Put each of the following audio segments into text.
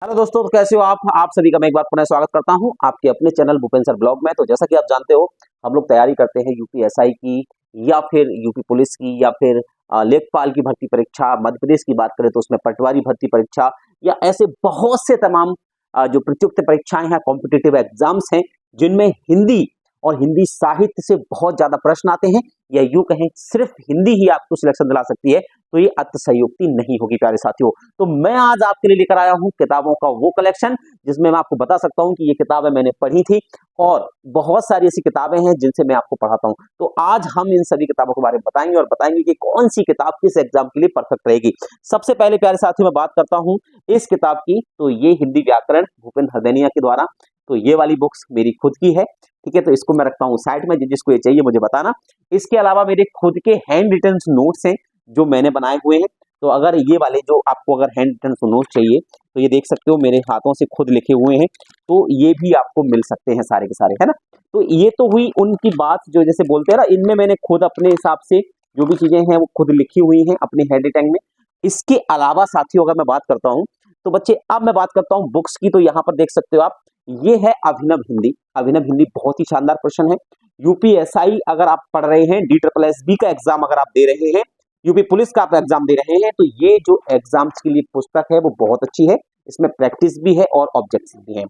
Hello दोस्तों, तो कैसे हो आप सभी का मैं एक बार पुनः स्वागत करता हूं आपके अपने चैनल भूपेंद्र सर ब्लॉग में। तो जैसा कि आप जानते हो, हम लोग तैयारी करते हैं यूपीएसआई की या फिर यूपी पुलिस की या फिर लेखपाल की भर्ती परीक्षा। मध्य प्रदेश की बात करें तो उसमें पटवारी भर्ती परीक्षा या ऐसे बहुत से तमाम जो प्रत्युक्त परीक्षाएं हैं, कॉम्पिटिटिव एग्जाम्स हैं, जिनमें हिंदी और हिंदी साहित्य से बहुत ज्यादा प्रश्न आते हैं, या यूं कहें सिर्फ हिंदी ही आपको सिलेक्शन दिला सकती है। तो ये अतिशयोक्ति नहीं होगी प्यारे साथियों। तो मैं आज आपके लिए लेकर आया हूं किताबों का वो कलेक्शन जिसमें मैं आपको बता सकता हूं कि ये किताबें मैंने पढ़ी थी और बहुत सारी ऐसी किताबें हैं जिनसे मैं आपको पढ़ाता हूं। तो आज हम इन सभी किताबों के बारे में बताएंगे और बताएंगे कि कौन सी किताब किस एग्जाम के लिए परफेक्ट रहेगी। सबसे पहले प्यारे साथियों मैं बात करता हूं इस किताब की। तो ये हिंदी व्याकरण भूपेंद्र हरदैनिया के द्वारा, तो ये वाली बुक्स मेरी खुद की है, ठीक है। तो इसको मैं रखता हूँ साइड में, जिसको ये चाहिए मुझे बताना। इसके अलावा मेरे खुद के हैंड रिटन नोट्स हैं जो मैंने बनाए हुए हैं। तो अगर ये वाले जो आपको अगर हैंड रिटन नोट्स चाहिए तो ये देख सकते हो, मेरे हाथों से खुद लिखे हुए हैं। तो ये भी आपको मिल सकते हैं सारे के सारे, है ना। तो ये तो हुई उनकी बात जो जैसे बोलते हैं ना, इनमें मैंने खुद अपने हिसाब से जो भी चीजें हैं वो खुद लिखी हुई हैं अपने हैंड रिटन में। इसके अलावा साथियों अगर मैं बात करता हूँ तो बच्चे अब मैं बात करता हूँ बुक्स की। तो यहाँ पर देख सकते हो आप, ये है अभिनव हिंदी। अभिनव हिंदी बहुत ही शानदार क्वेश्चन है। यूपीएसआई अगर आप पढ़ रहे हैं, DSSB का एग्जाम अगर आप दे रहे हैं, यूपी पुलिस का आप एग्जाम दे रहे हैं, तो ये जो एग्जाम्स के लिए पुस्तक है वो बहुत अच्छी है। इसमें प्रैक्टिस भी है और ऑब्जेक्टिव भी है।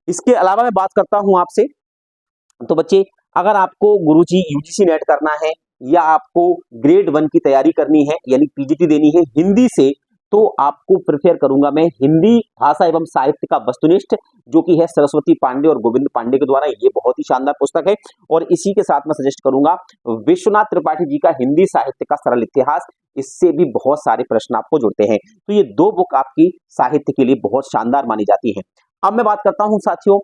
इसके अलावा मैं बात करता हूं आपसे, तो बच्चे अगर आपको गुरुजी यूजीसी नेट करना है या आपको ग्रेड 1 की तैयारी करनी है यानी पीजीटी देनी है हिंदी से, तो आपको प्रेफर करूंगा मैं हिंदी भाषा एवं साहित्य का वस्तुनिष्ठ, जो कि है सरस्वती पांडे और गोविंद पांडे के द्वारा। ये बहुत ही शानदार पुस्तक है। और इसी के साथ मैं सजेस्ट करूंगा विश्वनाथ त्रिपाठी जी का हिंदी साहित्य का सरल इतिहास। इससे भी बहुत सारे प्रश्न आपको जुड़ते हैं। तो ये दो बुक आपकी साहित्य के लिए बहुत शानदार मानी जाती है। अब मैं बात करता हूं साथियों,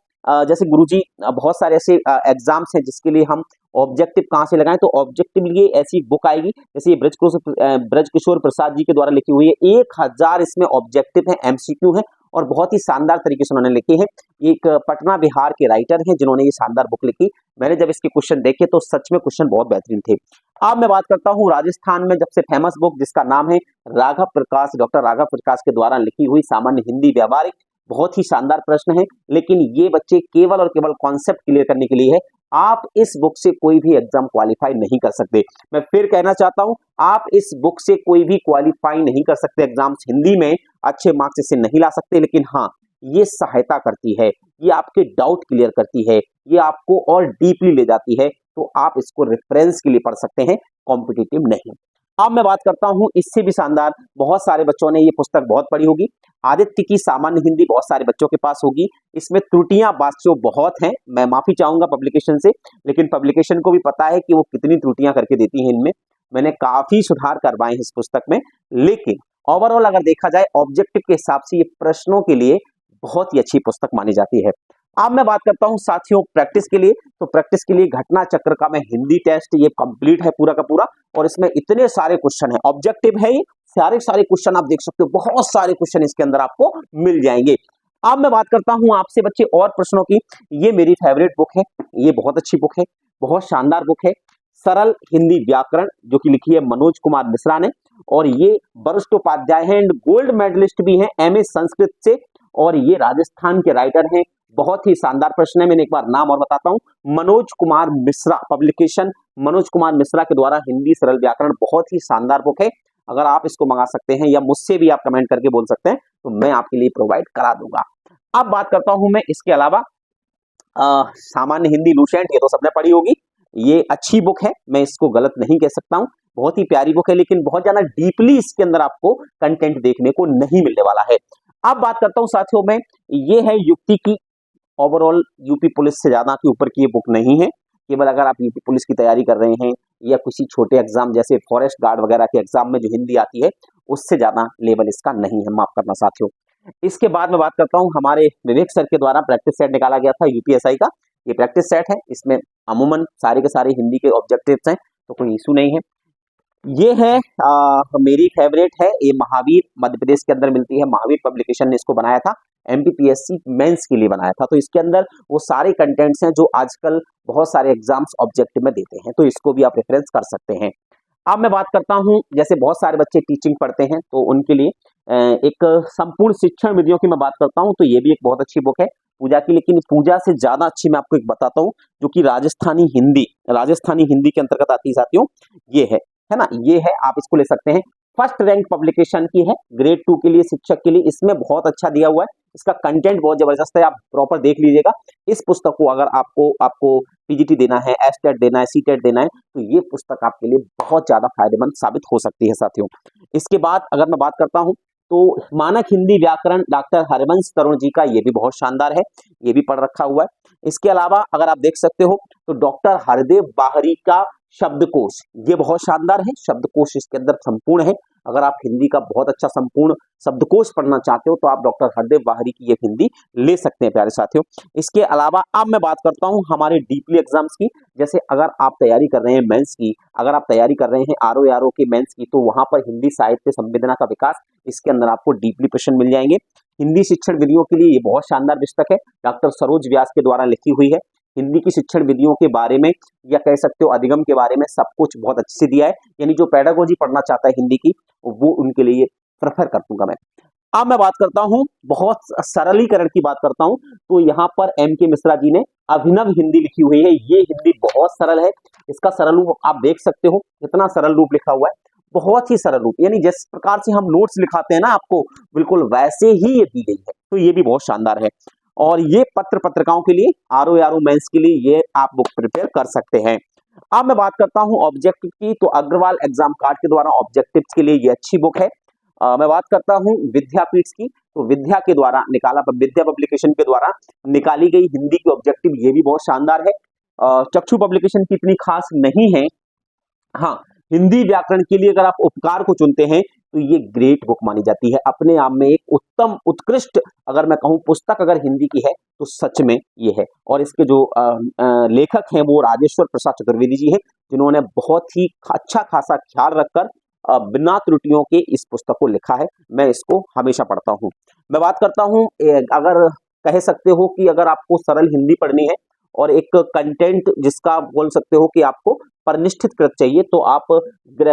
जैसे गुरुजी बहुत सारे ऐसे एग्जाम्स हैं जिसके लिए हम ऑब्जेक्टिव कहां से लगाएं। तो ऑब्जेक्टिव लिए ऐसी बुक आएगी, जैसे ये ब्रजकिशोर प्रसाद जी के द्वारा लिखी हुई है। 1000 इसमें ऑब्जेक्टिव है, एमसीक्यू है और बहुत ही शानदार तरीके से उन्होंने लिखे हैं। एक पटना बिहार के राइटर हैं जिन्होंने ये शानदार बुक लिखी। मैंने जब इसके क्वेश्चन देखे तो सच में क्वेश्चन बहुत बेहतरीन थे। अब मैं बात करता हूँ राजस्थान में जब से फेमस बुक जिसका नाम है राघव प्रकाश, डॉक्टर राघव प्रकाश के द्वारा लिखी हुई सामान्य हिंदी व्यवहारिक। बहुत ही शानदार प्रश्न है, लेकिन ये बच्चे केवल और केवल कॉन्सेप्ट क्लियर करने के लिए है। आप इस बुक से कोई भी एग्जाम क्वालिफाई नहीं कर सकते। मैं फिर कहना चाहता हूं, आप इस बुक से कोई भी क्वालिफाई नहीं कर सकते एग्जाम्स हिंदी में, अच्छे मार्क्स इससे नहीं ला सकते। लेकिन हाँ, ये सहायता करती है, ये आपके डाउट क्लियर करती है, ये आपको और डीपली ले जाती है। तो आप इसको रेफरेंस के लिए पढ़ सकते हैं, कॉम्पिटिटिव नहीं। अब मैं बात करता हूं इससे भी शानदार, बहुत सारे बच्चों ने ये पुस्तक बहुत पढ़ी होगी, आदित्य की सामान्य हिंदी बहुत सारे बच्चों के पास होगी। इसमें त्रुटियां बास्यो बहुत हैं, मैं माफी चाहूंगा पब्लिकेशन से, लेकिन पब्लिकेशन को भी पता है कि वो कितनी त्रुटियां करके देती हैं। इनमें मैंने काफी सुधार करवाए हैं इस पुस्तक में। लेकिन ओवरऑल अगर देखा जाए ऑब्जेक्टिव के हिसाब से ये प्रश्नों के लिए बहुत ही अच्छी पुस्तक मानी जाती है। अब मैं बात करता हूं साथियों प्रैक्टिस के लिए। तो प्रैक्टिस के लिए घटना चक्र का मैं हिंदी टेस्ट ये कंप्लीट है पूरा का पूरा, और इसमें इतने सारे क्वेश्चन है, ऑब्जेक्टिव है ये, सारे सारे क्वेश्चन आप देख सकते हो, बहुत सारे क्वेश्चन इसके अंदर आपको मिल जाएंगे। अब मैं बात करता हूं आपसे बच्चे और प्रश्नों की। ये मेरी फेवरेट बुक है, ये बहुत अच्छी बुक है, बहुत शानदार बुक है, सरल हिंदी व्याकरण, जो कि लिखी है मनोज कुमार मिश्रा ने। और ये वरिष्ठ उपाध्याय हैं एंड गोल्ड मेडलिस्ट भी हैं एमए संस्कृत से, और ये राजस्थान के राइटर हैं। बहुत ही शानदार प्रश्न है, मैंने एक बार नाम और बताता हूं, मनोज कुमार मिश्रा, पब्लिकेशन मनोज कुमार मिश्रा के द्वारा हिंदी सरल व्याकरण। बहुत ही शानदार बुक है। अगर आप इसको मंगा सकते हैं या मुझसे भी आप कमेंट करके बोल सकते हैं तो मैं आपके लिए प्रोवाइड करा दूंगा। अब बात करता हूं मैं इसके अलावा सामान्य हिंदी लूसेंट, ये तो सबने पढ़ी होगी, ये अच्छी बुक है, मैं इसको गलत नहीं कह सकता हूं, बहुत ही प्यारी बुक है, लेकिन बहुत ज्यादा डीपली इसके अंदर आपको कंटेंट देखने को नहीं मिलने वाला है। अब बात करता हूं साथियों में, ये है युक्ति की। ओवरऑल यूपी पुलिस से ज्यादा के ऊपर की ये बुक नहीं है। केवल अगर आप यूपी पुलिस की तैयारी कर रहे हैं या किसी छोटे एग्जाम जैसे फॉरेस्ट गार्ड वगैरह के एग्जाम में जो हिंदी आती है, उससे ज्यादा लेवल इसका नहीं है, माफ करना साथियों। इसके बाद में बात करता हूं, हमारे विवेक सर के द्वारा प्रैक्टिस सेट निकाला गया था यूपीएसआई का। ये प्रैक्टिस सेट है, इसमें अमूमन सारे के सारे हिंदी के ऑब्जेक्टिव्स हैं, तो कोई इशू नहीं है। ये है मेरी फेवरेट है, ये महावीर मध्य प्रदेश के अंदर मिलती है, महावीर पब्लिकेशन ने इसको बनाया था, एमपीपीएससी मेंस के लिए बनाया था। तो इसके अंदर वो सारे कंटेंट्स हैं जो आजकल बहुत सारे एग्जाम्स ऑब्जेक्टिव में देते हैं, तो इसको भी आप रेफरेंस कर सकते हैं। अब मैं बात करता हूं, जैसे बहुत सारे बच्चे टीचिंग पढ़ते हैं तो उनके लिए एक संपूर्ण शिक्षण विधियों की मैं बात करता हूं, तो ये भी एक बहुत अच्छी बुक है पूजा की। लेकिन पूजा से ज्यादा अच्छी मैं आपको एक बताता हूं, जो कि राजस्थानी हिंदी के अंतर्गत आती है साथियों। ये है ना, ये है, आप इसको ले सकते हैं। फर्स्ट रैंक पब्लिकेशन की है, ग्रेड 2 के लिए, शिक्षक के लिए। इसमें बहुत अच्छा दिया हुआ है, इसका कंटेंट बहुत जबरदस्त है, आप प्रॉपर देख लीजिएगा। इस पुस्तक को अगर आपको पीजीटी देना है, एसटेट देना है, सीटेट देना है, तो ये पुस्तक आपके लिए बहुत ज्यादा फायदेमंद साबित हो सकती है साथियों। इसके बाद अगर मैं बात करता हूं, तो मानक हिंदी व्याकरण डॉक्टर हरवंश तरुण जी का, ये भी बहुत शानदार है, ये भी पढ़ रखा हुआ है। इसके अलावा अगर आप देख सकते हो तो डॉक्टर हरदेव बाहरी का शब्दकोश, ये बहुत शानदार है। शब्दकोश इसके अंदर संपूर्ण है। अगर आप हिंदी का बहुत अच्छा संपूर्ण शब्दकोश पढ़ना चाहते हो तो आप डॉक्टर हरदेव बाहरी की ये हिंदी ले सकते हैं प्यारे साथियों। इसके अलावा अब मैं बात करता हूं हमारे डीपली एग्जाम्स की। जैसे अगर आप तैयारी कर रहे हैं मेंस की, अगर आप तैयारी कर रहे हैं आरओ के मेंस की, तो वहां पर हिंदी साहित्य संवेदना का विकास, इसके अंदर आपको डीपली प्रश्न मिल जाएंगे। हिंदी शिक्षण विधियों के लिए ये बहुत शानदार पुस्तक है, डॉक्टर सरोज व्यास के द्वारा लिखी हुई है। हिंदी की शिक्षण विधियों के बारे में, या कह सकते हो अधिगम के बारे में, सब कुछ बहुत अच्छे से दिया है। यानी जो पेडागोजी पढ़ना चाहता है हिंदी की, वो उनके लिए प्रेफर कर दूंगा मैं। अब मैं बात करता हूं, बहुत सरलीकरण की बात करता हूं, तो यहाँ पर M.K. मिश्रा जी ने अभिनव हिंदी लिखी हुई है। ये हिंदी बहुत सरल है, इसका सरल रूप आप देख सकते हो, कितना सरल रूप लिखा हुआ है, बहुत ही सरल रूप। यानी जिस प्रकार से हम नोट्स लिखाते हैं ना आपको, बिल्कुल वैसे ही ये दी गई है, तो ये भी बहुत शानदार है। और ये पत्रकारों के लिए, आरओ मेंस के लिए ये आप बुक प्रिपेयर कर सकते हैं। अब मैं बात करता हूं ऑब्जेक्टिव की, तो अग्रवाल एग्जाम कार्ड के द्वारा ऑब्जेक्टिव्स के लिए ये अच्छी बुक है। मैं बात करता हूं विद्यापीठ की, तो विद्या पब्लिकेशन के द्वारा निकाली गई हिंदी की ऑब्जेक्टिव, ये भी बहुत शानदार है। चक्षु पब्लिकेशन की इतनी खास नहीं है। हाँ, हिंदी व्याकरण के लिए अगर आप उपकार को चुनते हैं तो ये ग्रेट बुक मानी जाती है, अपने आप में एक उत्तम उत्कृष्ट, अगर मैं कहूं पुस्तक अगर हिंदी की है तो सच में ये है। और इसके जो लेखक हैं वो राजेश्वर प्रसाद चतुर्वेदी जी हैं, जिन्होंने बहुत ही अच्छा खासा ख्याल रखकर बिना त्रुटियों के इस पुस्तक को लिखा है। मैं इसको हमेशा पढ़ता हूँ। मैं बात करता हूँ, अगर कह सकते हो कि अगर आपको सरल हिंदी पढ़नी है और एक कंटेंट जिसका आप बोल सकते हो कि आपको परिनिष्ठित कृत चाहिए, तो आप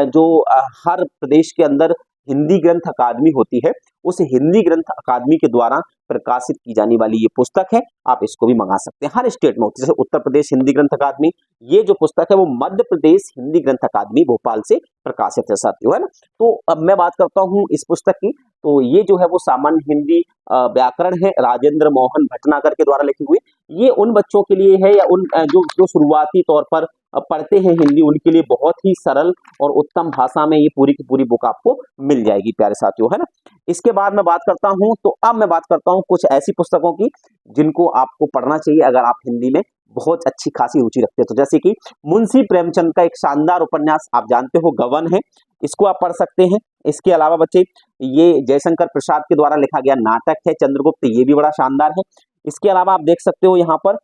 जो हर प्रदेश के अंदर हिंदी ग्रंथ अकादमी होती है, उस हिंदी ग्रंथ अकादमी के द्वारा प्रकाशित की जाने वाली ये पुस्तक है, आप इसको भी मंगा सकते हैं। हर स्टेट में होती है, जैसे उत्तर प्रदेश हिंदी ग्रंथ अकादमी, ये जो पुस्तक है वो मध्य प्रदेश हिंदी ग्रंथ अकादमी भोपाल से प्रकाशित है साथियों, है ना। तो अब मैं बात करता हूँ इस पुस्तक की, तो ये जो है वो सामान्य हिंदी व्याकरण है, राजेंद्र मोहन भटनागर के द्वारा लिखी हुई। ये उन बच्चों के लिए है, या उन जो शुरुआती तौर पर पढ़ते हैं हिंदी, उनके लिए बहुत ही सरल और उत्तम भाषा में ये पूरी की पूरी बुक आपको मिल जाएगी प्यारे साथियों, है ना। इसके बाद मैं बात करता हूं, तो अब मैं बात करता हूं कुछ ऐसी पुस्तकों की जिनको आपको पढ़ना चाहिए अगर आप हिंदी में बहुत अच्छी खासी रुचि रखते हो। तो जैसे कि मुंशी प्रेमचंद का एक शानदार उपन्यास आप जानते हो गबन है, इसको आप पढ़ सकते हैं। इसके अलावा बच्चे, ये जयशंकर प्रसाद के द्वारा लिखा गया नाटक है चंद्रगुप्त, ये भी बड़ा शानदार है। इसके अलावा आप देख सकते हो यहाँ पर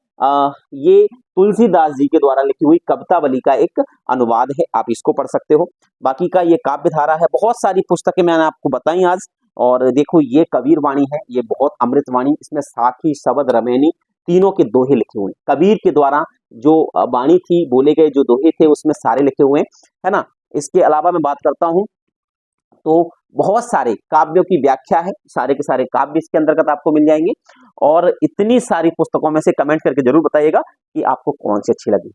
ये तुलसीदास जी के द्वारा लिखी हुई कवितावली का एक अनुवाद है, आप इसको पढ़ सकते हो। बाकी का ये काव्य धारा है, बहुत सारी पुस्तकें मैंने आपको बताई आज। और देखो ये कबीर वाणी है, ये बहुत अमृतवाणी, इसमें साखी शबद रमैनी तीनों के दोहे लिखे हुए हैं। कबीर के द्वारा जो वाणी थी, बोले गए जो दोहे थे, उसमें सारे लिखे हुए हैं, है ना। इसके अलावा मैं बात करता हूं, तो बहुत सारे काव्यों की व्याख्या है, सारे के सारे काव्य इसके अंतर्गत आपको मिल जाएंगे। और इतनी सारी पुस्तकों में से कमेंट करके जरूर बताइएगा कि आपको कौन सी अच्छी लगी।